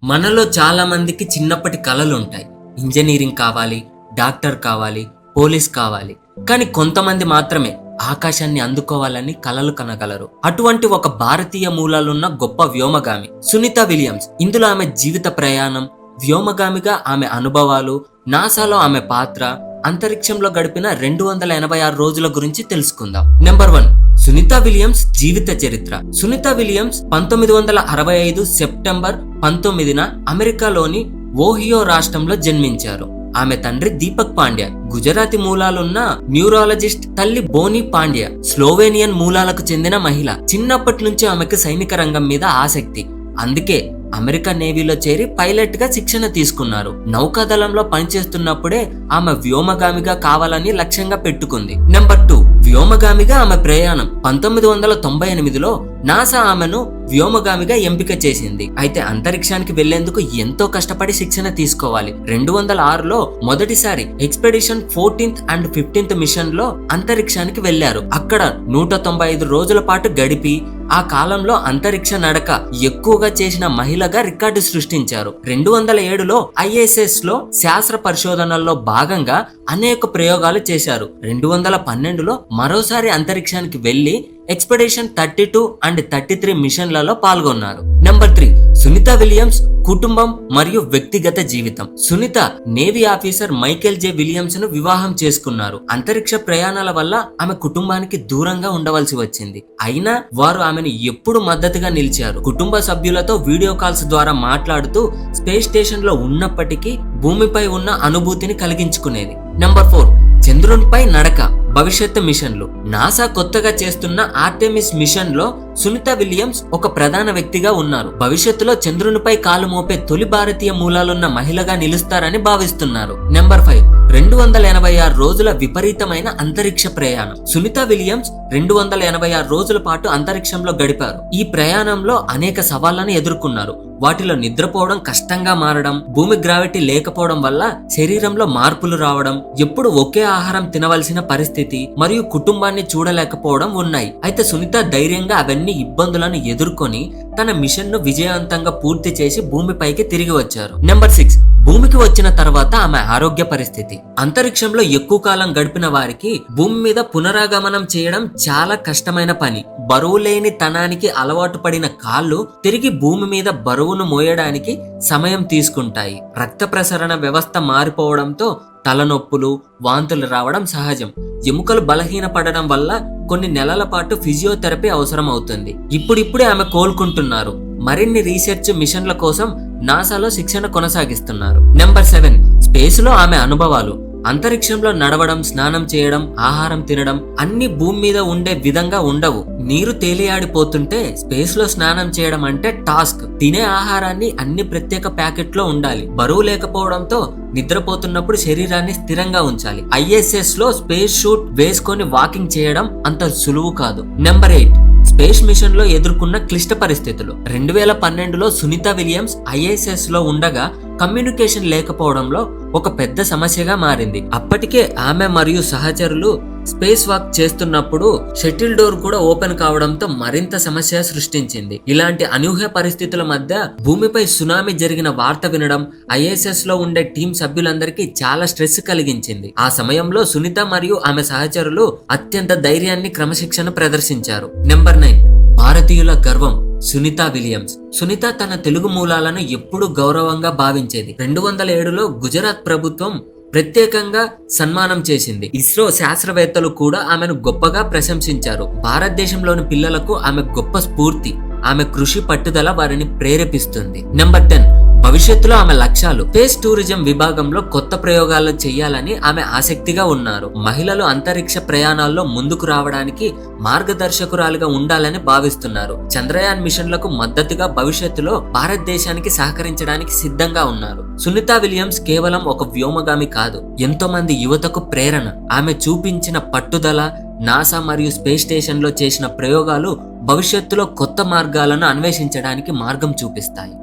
మనలో చాలా మందికి చిన్నప్పటి కలలు ఉంటాయి. ఇంజనీరింగ్ కావాలి, డాక్టర్ కావాలి, పోలీస్ కావాలి. కానీ కొంతమంది మాత్రమే ఆకాశాన్ని అందుకోవాలని కలలు కనగలరు. అటువంటి ఒక భారతీయ మూలాలున్న గొప్ప వ్యోమగామి సునీత విలియమ్స్. ఇందులో ఆమె జీవిత ప్రయాణం, వ్యోమగామిగా ఆమె అనుభవాలు, నాసాలో ఆమె పాత్ర, అంతరిక్షంలో గడిపిన 286 రోజుల గురించి తెలుసుకుందాం. నెంబర్ 1, సునీత విలియమ్స్ జీవిత చరిత్ర. సునీత విలియమ్స్ 1965 సెప్టెంబర్ 19న అమెరికాలోని ఓహియో రాష్ట్రంలో జన్మించారు. ఆమె తండ్రి దీపక్ పాండ్యా గుజరాతీ మూలాలున్న న్యూరాలజిస్ట్, తల్లి బోనీ పాండ్యా స్లోవేనియన్ మూలాలకు చెందిన మహిళ. చిన్నప్పటి నుంచి ఆమెకు సైనిక రంగం మీద ఆసక్తి. అందుకే అమెరికా నేవీలో చేరి పైలట్ గా శిక్షణ తీసుకున్నారు. నౌకాదళంలో పనిచేస్తున్నప్పుడే ఆమె వ్యోమగామిగా కావాలని లక్ష్యంగా పెట్టుకుంది. నెంబర్ 2, వ్యోమగామిగా ఆమె ప్రయాణం. 1998లో నాసా ఆమెను వ్యోమగామిగా ఎంపిక చేసింది. అయితే అంతరిక్షానికి వెళ్లేందుకు ఎంతో కష్టపడి శిక్షణ తీసుకోవాలి. 2006లో మొదటిసారి expedition 14th and 15th machine లో అంతరిక్షానికి వెళ్లారు. అక్కడ 195 రోజుల పాటు గడిపి ఆ కాలంలో అంతరిక్ష నడక ఎక్కువగా చేసిన మహిళగా రికార్డు సృష్టించారు. 2007లో ISS లో శాస్త్ర పరిశోధనల్లో భాగంగా అనేక ప్రయోగాలు చేశారు. 2012లో మరోసారి అంతరిక్షానికి వెళ్లి ఎక్స్పెడిషన్ 32 and 33 మిషన్లలో పాల్గొన్నారు. నెంబర్ 3, సునీత విలియమ్స్ కుటుంబం మరియు వ్యక్తిగత జీవితం. సునీత నేవీ ఆఫీసర్ మైకేల్ జే విలియమ్స్ ను వివాహం చేసుకున్నారు. అంతరిక్ష ప్రయాణాల వల్ల ఆమె కుటుంబానికి దూరంగా ఉండవలసి వచ్చింది. అయినా వారు ఆమెను ఎప్పుడు మద్దతుగా నిలిచారు. కుటుంబ సభ్యులతో వీడియో కాల్స్ ద్వారా మాట్లాడుతూ స్పేస్ స్టేషన్ లో ఉన్నప్పటికీ భూమిపై ఉన్న అనుభూతిని కలిగించుకునేది. నెంబర్ 4, చంద్రునిపై నడక, భవిష్యత్తు మిషన్లు. నాసా కొత్తగా చేస్తున్న ఆర్టెమిస్ మిషన్ లో సునీత విలియమ్స్ ఒక ప్రధాన వ్యక్తిగా ఉన్నారు. భవిష్యత్తులో చంద్రునిపై కాలు మోపే తొలి భారతీయ మూలాలున్న మహిళగా నిలుస్తారని భావిస్తున్నారు. నెంబర్ 5, 286 రోజుల విపరీతమైన అంతరిక్ష ప్రయాణం. సునీత విలియమ్స్ 286 రోజుల పాటు అంతరిక్షంలో గడిపారు. ఈ ప్రయాణంలో అనేక సవాళ్లను ఎదుర్కొన్నారు. వాటిలో నిద్రపోవడం కష్టంగా మారడం, భూమి గ్రావిటీ లేకపోవడం వల్ల శరీరంలో మార్పులు రావడం, ఎప్పుడు ఒకే ఆహారం తినవలసిన పరిస్థితి మరియు కుటుంబాన్ని చూడలేకపోవడం ఉన్నాయి. అయితే సునీత ధైర్యంగా అవన్నీ ఇబ్బందులను ఎదుర్కొని తన మిషన్ ను విజయవంతంగా పూర్తి చేసి భూమిపైకి తిరిగి వచ్చారు. నెంబర్ 6, భూమికి వచ్చిన తర్వాత ఆమె ఆరోగ్య పరిస్థితి. అంతరిక్షంలో ఎక్కువ కాలం గడిపిన వారికి భూమి మీద పునరాగమనం చేయడం చాలా కష్టమైన పని. బరువు లేని తనానికి అలవాటు పడిన కాళ్ళు తిరిగి భూమి మీద బరువును మోయడానికి సమయం తీసుకుంటాయి. రక్త ప్రసరణ వ్యవస్థ మారిపోవడంతో తలనొప్పులు, వాంతులు రావడం సహజం. ఎముకలు బలహీనపడడం వల్ల కొన్ని నెలల పాటు ఫిజియోథెరపీ అవసరం అవుతుంది. ఇప్పుడిప్పుడే ఆమె కోలుకుంటున్నారు. మరిన్ని రీసెర్చ్ మిషన్ల కోసం నాసాలో శిక్షణ కొనసాగిస్తున్నారు. నెంబర్ 7, స్పేస్ లో ఆమె అనుభవాలు. అంతరిక్షంలో నడవడం, స్నానం చేయడం, ఆహారం తినడం అన్ని భూమి మీద ఉండే విధంగా ఉండవు. నీరు తేలియాడిపోతుంటే స్పేస్ లో స్నానం చేయడం అంటే టాస్క్. తినే ఆహారాన్ని అన్ని ప్రత్యేక ప్యాకెట్ లో ఉండాలి. బరువు లేకపోవడంతో నిద్రపోతున్నప్పుడు శరీరాన్ని స్థిరంగా ఉంచాలి. ISS లో స్పేస్ షూట్ వేసుకొని వాకింగ్ చేయడం అంత సులువు కాదు. నెంబర్ 8, స్పేస్ మిషన్ లో ఎదుర్కొన్న క్లిష్ట పరిస్థితులు. 2012లో సునీత విలియమ్స్ ISS లో ఉండగా కమ్యూనికేషన్ లేకపోవడంలో ఒక పెద్ద సమస్యగా మారింది. అప్పటికే ఆమె మరియు సహచరులు స్పేస్ వాక్ చేస్తున్నప్పుడు షటిల్ డోర్ కూడా ఓపెన్ కావడంతో మరింత సమస్య సృష్టించింది. ఇలాంటి అనూహ్య పరిస్థితుల మధ్య భూమిపై సునామీ జరిగిన వార్త వినడం ISS లో ఉండే టీం సభ్యులందరికీ చాలా స్ట్రెస్ కలిగించింది. ఆ సమయంలో సునీత మరియు ఆమె సహచరులు అత్యంత ధైర్యాన్ని, క్రమశిక్షణ ప్రదర్శించారు. నెంబర్ 9, భారతీయుల గర్వం సునీత విలియమ్స్. సునీత తన తెలుగు మూలాలను ఎప్పుడూ గౌరవంగా భావించేది. 2007లో గుజరాత్ ప్రభుత్వం ప్రత్యేకంగా సన్మానం చేసింది. ఇస్రో శాస్త్రవేత్తలు కూడా ఆమెను గొప్పగా ప్రశంసించారు. భారతదేశంలోని పిల్లలకు ఆమె గొప్ప స్ఫూర్తి. ఆమె కృషి, పట్టుదల వారిని ప్రేరేపిస్తుంది. నెంబర్ 10, భవిష్యత్తులో ఆమె లక్ష్యాలు. స్పేస్ టూరిజం విభాగంలో కొత్త ప్రయోగాలు చేయాలని ఆమె ఆసక్తిగా ఉన్నారు. మహిళలు అంతరిక్ష ప్రయాణాల్లో ముందుకు రావడానికి మార్గదర్శకురాలుగా ఉండాలని భావిస్తున్నారు. చంద్రయాన్ మిషన్లకు మద్దతుగా భవిష్యత్తులో భారతదేశానికి సహకరించడానికి సిద్ధంగా ఉన్నారు. సునీత విలియమ్స్ కేవలం ఒక వ్యోమగామి కాదు, ఎంతో మంది యువతకు ప్రేరణ. ఆమె చూపించిన పట్టుదల, నాసా మరియు స్పేస్ స్టేషన్ లో చేసిన ప్రయోగాలు భవిష్యత్తులో కొత్త మార్గాలను అన్వేషించడానికి మార్గం చూపిస్తాయి.